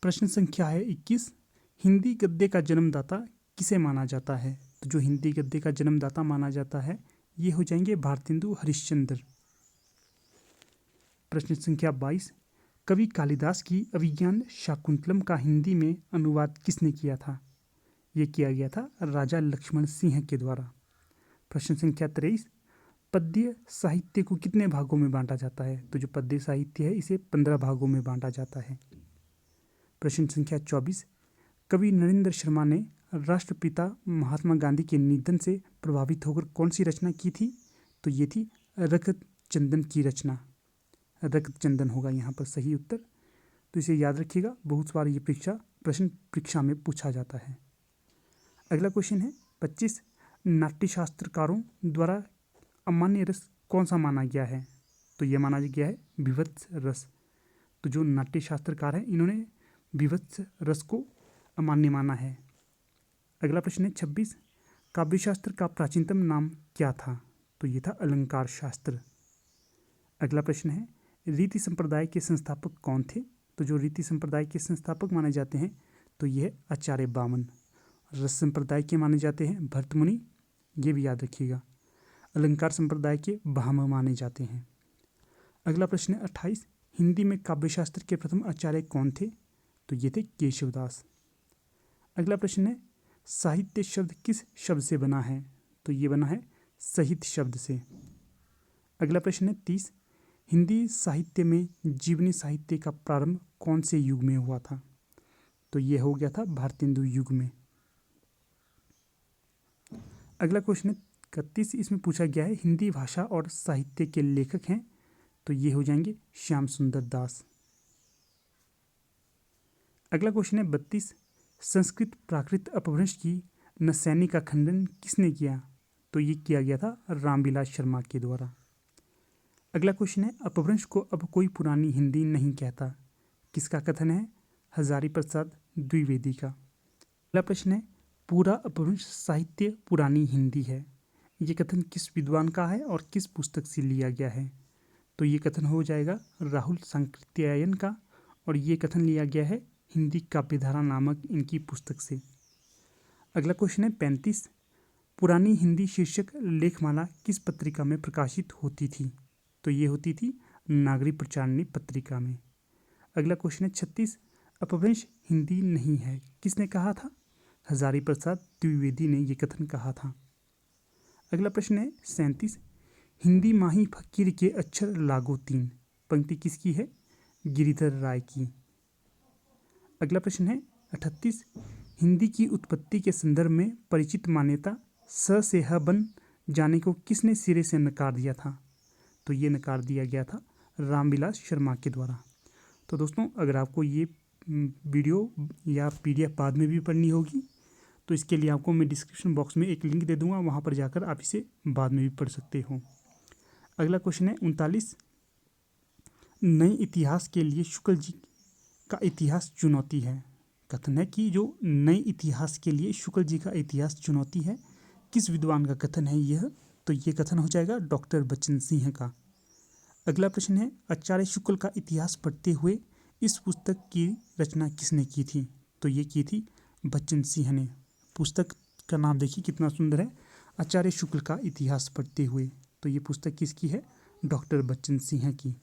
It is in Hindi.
प्रश्न संख्या है 21। हिंदी गद्य का जन्मदाता किसे माना जाता है? तो जो हिंदी गद्य का जन्मदाता माना जाता है ये हो जाएंगे भारतेंदु हरिश्चंद्र। प्रश्न संख्या 22। कवि कालिदास की अभिज्ञान शाकुंतलम का हिंदी में अनुवाद किसने किया था? ये किया गया था राजा लक्ष्मण सिंह के द्वारा। प्रश्न संख्या 23। पद्य साहित्य को कितने भागों में बांटा जाता है? तो जो पद्य साहित्य है इसे 15 भागों में बांटा जाता है। प्रश्न संख्या 24। कवि नरेंद्र शर्मा ने राष्ट्रपिता महात्मा गांधी के निधन से प्रभावित होकर कौन सी रचना की थी? तो ये थी रक्त चंदन की रचना। रक्त चंदन होगा यहाँ पर सही उत्तर। तो इसे याद रखिएगा, बहुत बार ये प्रश्न परीक्षा में पूछा जाता है। अगला क्वेश्चन है 25। नाट्यशास्त्रकारों द्वारा अमान्य रस कौन सा माना गया है? तो यह माना गया है विभत्स रस। तो जो नाट्यशास्त्रकार हैं इन्होंने विभत्स रस को अमान्य माना है। अगला प्रश्न है 26। काव्यशास्त्र का प्राचीनतम नाम क्या था? तो ये था अलंकार शास्त्र। अगला प्रश्न है रीति संप्रदाय के संस्थापक कौन थे? तो जो रीति संप्रदाय के संस्थापक माने जाते हैं तो यह आचार्य बामन। रस संप्रदाय के माने जाते हैं भरतमुनि, ये भी याद रखिएगा। अलंकार संप्रदाय के भामह माने जाते हैं। अगला प्रश्न है 28। हिंदी में काव्यशास्त्र के प्रथम आचार्य कौन थे? तो ये थे केशवदास। अगला प्रश्न है साहित्य शब्द किस शब्द से बना है? तो ये बना है सहित शब्द से। अगला प्रश्न है 30। हिंदी साहित्य में जीवनी साहित्य का प्रारंभ कौन से युग में हुआ था? तो ये हो गया था भारतेंदु युग में। अगला क्वेश्चन है 31। इसमें पूछा गया है हिंदी भाषा और साहित्य के लेखक हैं, तो ये हो जाएंगे श्याम सुंदर दास। अगला क्वेश्चन है 32। संस्कृत प्राकृत अपभ्रंश की नसैनी का खंडन किसने किया? तो ये किया गया था रामविलास शर्मा के द्वारा। अगला क्वेश्चन है अपभ्रंश को अब कोई पुरानी हिंदी नहीं कहता, किसका कथन है? हजारी प्रसाद द्विवेदी का। अगला प्रश्न है पूरा अपभ्रंश साहित्य पुरानी हिंदी है, ये कथन किस विद्वान का है और किस पुस्तक से लिया गया है? तो ये कथन हो जाएगा राहुल सांकृत्यायन का, और ये कथन लिया गया है हिंदी काव्यधारा नामक इनकी पुस्तक से। अगला क्वेश्चन है 35। पुरानी हिंदी शीर्षक लेखमाला किस पत्रिका में प्रकाशित होती थी? तो ये होती थी नागरिक प्रचारणी पत्रिका में। अगला क्वेश्चन है 36। अपभ्रंश हिंदी नहीं है, किसने कहा था? हजारी प्रसाद द्विवेदी ने ये कथन कहा था। अगला प्रश्न है 37। हिंदी माही फकीर के अक्षर लागो तीन, पंक्ति किसकी है? गिरिधर राय की। अगला प्रश्न है 38। हिंदी की उत्पत्ति के संदर्भ में परिचित मान्यता स से ह बन जाने को किसने सिरे से नकार दिया था? तो ये नकार दिया गया था रामविलास शर्मा के द्वारा। तो दोस्तों अगर आपको ये वीडियो या PDF बाद में भी पढ़नी होगी तो इसके लिए आपको मैं डिस्क्रिप्शन बॉक्स में एक लिंक दे दूंगा, वहाँ पर जाकर आप इसे बाद में भी पढ़ सकते हो। अगला क्वेश्चन है 39। नए इतिहास के लिए शुक्ल जी का इतिहास चुनौती है। कथन है कि जो नए इतिहास के लिए शुक्ल जी का इतिहास चुनौती है, किस विद्वान का कथन है यह? तो ये कथन हो जाएगा डॉक्टर बच्चन सिंह का। अगला प्रश्न है आचार्य शुक्ल का इतिहास पढ़ते हुए इस पुस्तक की रचना किसने की थी? तो ये की थी बच्चन सिंह ने। पुस्तक का नाम देखिए कितना सुंदर है, आचार्य शुक्ल का इतिहास पढ़ते हुए। तो ये पुस्तक किसकी है? डॉक्टर बच्चन सिंह की।